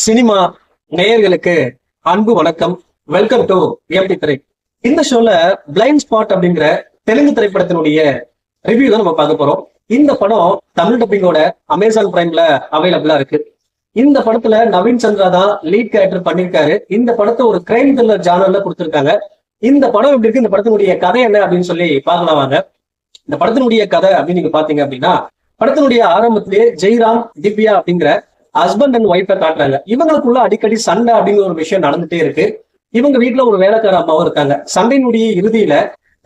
Cinema நேயர்களுக்கு அன்பு வணக்கம். வெல்கம் டு ஏம்டி திரை. இந்த ஷோல பிளைண்ட் ஸ்பாட் அப்படிங்கிற தெலுங்கு திரைப்படத்தினுடைய ரிவ்யூ தான் நம்ம பார்க்க போறோம். இந்த படம் தமிழ் டப்பிங்கோட அமேசான் பிரைம்ல அவைலபிளா இருக்கு. இந்த படத்துல நவீன் சந்திரா தான் லீட் கேரக்டர் பண்ணிருக்காரு. இந்த படத்தை ஒரு கிரைம் த்ரில்லர் ஜானர்ல கொடுத்திருக்காங்க. இந்த படம் எப்படி இருக்கு, இந்த படத்தினுடைய கதை என்ன அப்படின்னு சொல்லி பார்க்கலாம் வாங்க. இந்த படத்தினுடைய கதை அப்படின்னு நீங்க பாத்தீங்க அப்படின்னா, படத்தினுடைய ஆரம்பத்திலேயே ஜெய்ராம் திவ்யா அப்படிங்கிற ஹஸ்பண்ட் அண்ட் ஒய்ஃபை காட்டுறாங்க. இவங்களுக்குள்ள அடிக்கடி சண்டை அப்படிங்கிற ஒரு விஷயம் நடந்துட்டே இருக்கு. இவங்க வீட்டுல ஒரு வேலைக்கார அம்மாவும் இருக்காங்க. சண்டையினுடைய இறுதியில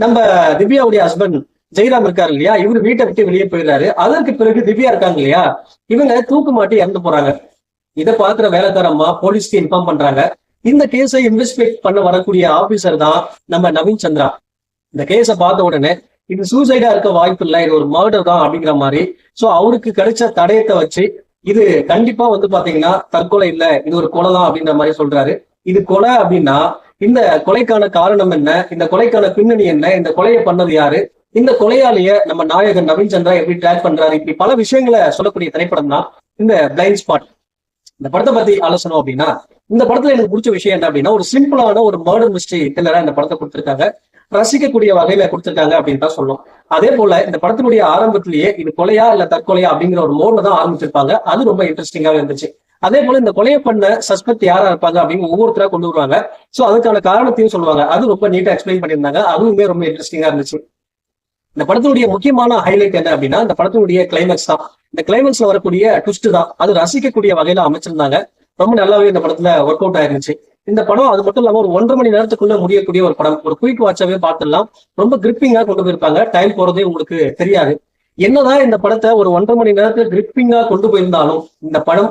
நம்ம திவ்யாவுடைய ஹஸ்பண்ட் ஜெய்ராம் இருக்காரு இல்லையா, இவரு வீட்டை விட்டு வெளியே போயிடுறாரு. அதற்கு பிறகு திவ்யா இருக்காங்க இல்லையா, இவங்க தூக்கு மாட்டி இறந்து போறாங்க. இதை பாக்குற வேலைக்கார அம்மா போலீஸ்க்கு இன்ஃபார்ம் பண்றாங்க. இந்த கேஸை இன்வெஸ்டிகேட் பண்ண வரக்கூடிய ஆபீசர் தான் நம்ம நவீன் சந்திரா. இந்த கேஸை பார்த்த உடனே இது சூசைடா இருக்க வாய்ப்பு இல்லை, இது ஒரு மர்டர் தான் அப்படிங்கிற மாதிரி. சோ அவருக்கு கிடைச்ச தடயத்தை வச்சு இது கண்டிப்பா பாத்தீங்கன்னா தற்கொலை இல்ல, இது ஒரு கொலை தான் அப்படின்ற மாதிரி சொல்றாரு. இது கொலை அப்படின்னா இந்த கொலைக்கான காரணம் என்ன, இந்த கொலைக்கான பின்னணி என்ன, இந்த கொலையை பண்ணது யாரு, இந்த கொலையாளிய நம்ம நாயகன் நவீன் சந்திரா எப்படி ட்ராக் பண்றாரு, இப்படி பல விஷயங்களை சொல்லக்கூடிய திரைப்படம் தான் இந்த பிளைண்ட் ஸ்பாட். இந்த படத்தை பத்தி ஆலோசனை அப்படின்னா, இந்த படத்துல எனக்கு பிடிச்ச விஷயம் என்ன அப்படின்னா, ஒரு சிம்பிளான ஒரு மர்டர் மிஸ்ட்ரி த்ரில்லரா இந்த படத்தை கொடுத்திருக்காங்க. ரசிக்கக்கூடிய வகையில கொடுத்திருக்காங்க அப்படின்னு தான் சொல்லும். அதே போல இந்த படத்தினுடைய ஆரம்பத்திலேயே இது கொலையா இல்ல தற்கொலையா அப்படிங்கிற ஒரு மோட்ல தான் ஆரம்பிச்சிருப்பாங்க. அது ரொம்ப இன்ட்ரெஸ்டிங்காவே இருந்துச்சு. அதே போல இந்த கொலையை பண்ண சஸ்பெக்ட் யாரா இருப்பாங்க அப்படின்னு ஒவ்வொருத்தரா கொண்டு வருவாங்க. சோ அதுக்கான காரணத்தையும் சொல்லுவாங்க. அது ரொம்ப நீட்டா எக்ஸ்பிளைன் பண்ணியிருந்தாங்க. அதுவுமே ரொம்ப இன்ட்ரெஸ்டிங்கா இருந்துச்சு. இந்த படத்தினுடைய முக்கியமான ஹைலைட் என்ன அப்படின்னா, இந்த படத்தினுடைய கிளைமேக்ஸ் தான். இந்த கிளைமேக்ஸ்ல வரக்கூடிய ட்விஸ்ட் தான். அது ரசிக்கக்கூடிய வகையில அமைச்சிருந்தாங்க. ரொம்ப நல்லாவே இந்த படத்துல ஒர்க் அவுட் ஆயிருந்துச்சு. இந்த படம் அது மட்டும் இல்லாம ஒரு 1.5 மணி நேரத்துக்குள்ள முடியக்கூடிய ஒரு படம். ஒரு குயிக் வாட்சாவே பார்த்துடலாம். ரொம்ப கிரிப்பிங்கா கொண்டு போயிருப்பாங்க. டைம் போறதே உங்களுக்கு தெரியாது. என்னதான் இந்த படத்தை ஒரு 1.5 மணி நேரத்துக்கு கிரிப்பிங்கா கொண்டு போயிருந்தாலும் இந்த படம்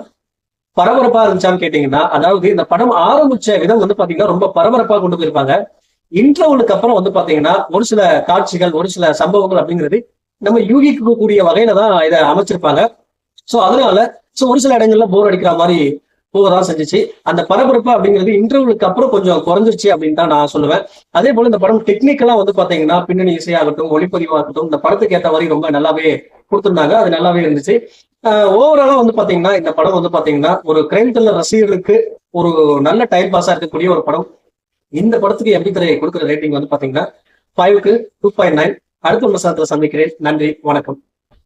பரபரப்பா இருந்துச்சான்னு கேட்டீங்கன்னா, அதாவது இந்த படம் ஆரம்பிச்ச விதம் பாத்தீங்கன்னா ரொம்ப பரபரப்பா கொண்டு போயிருப்பாங்க. இன்டர்வலுக்கு அப்புறம் பாத்தீங்கன்னா ஒரு சில காட்சிகள், ஒரு சில சம்பவங்கள் அப்படிங்கிறது நம்ம யூகிக்கக்கூடிய வகையில தான் இதை அமைச்சிருப்பாங்க. சோ அதனால ஒரு சில இடங்கள்ல போர் அடிக்கிற மாதிரி போகதான் செஞ்சிச்சு. அந்த பரபரப்பு அப்படிங்கிறது இன்டர்வலுக்கு அப்புறம் கொஞ்சம் குறைஞ்சிருச்சு அப்படின்னு தான் நான் சொல்லுவேன். அதே போல இந்த படம் டெக்னிக்கலா பாத்தீங்கன்னா பின்னணி இசையாகட்டும், ஒளிப்பதிவாகட்டும், இந்த படத்துக்கு ஏற்ற மாதிரி ரொம்ப நல்லாவே கொடுத்திருந்தாங்க. அது நல்லாவே இருந்துச்சு. ஓவராலா பாத்தீங்கன்னா இந்த படம் பாத்தீங்கன்னா ஒரு கிரைம் த்ரில்லர் ரசிகர்களுக்கு ஒரு நல்ல டைம் பாஸா இருக்கக்கூடிய ஒரு படம். இந்த படத்துக்கு எப்படி திரை கொடுக்குற ரேட்டிங் பாத்தீங்கன்னா 5க்கு 2.9. அடுத்த ஒரு சந்திக்கிறேன். நன்றி, வணக்கம்.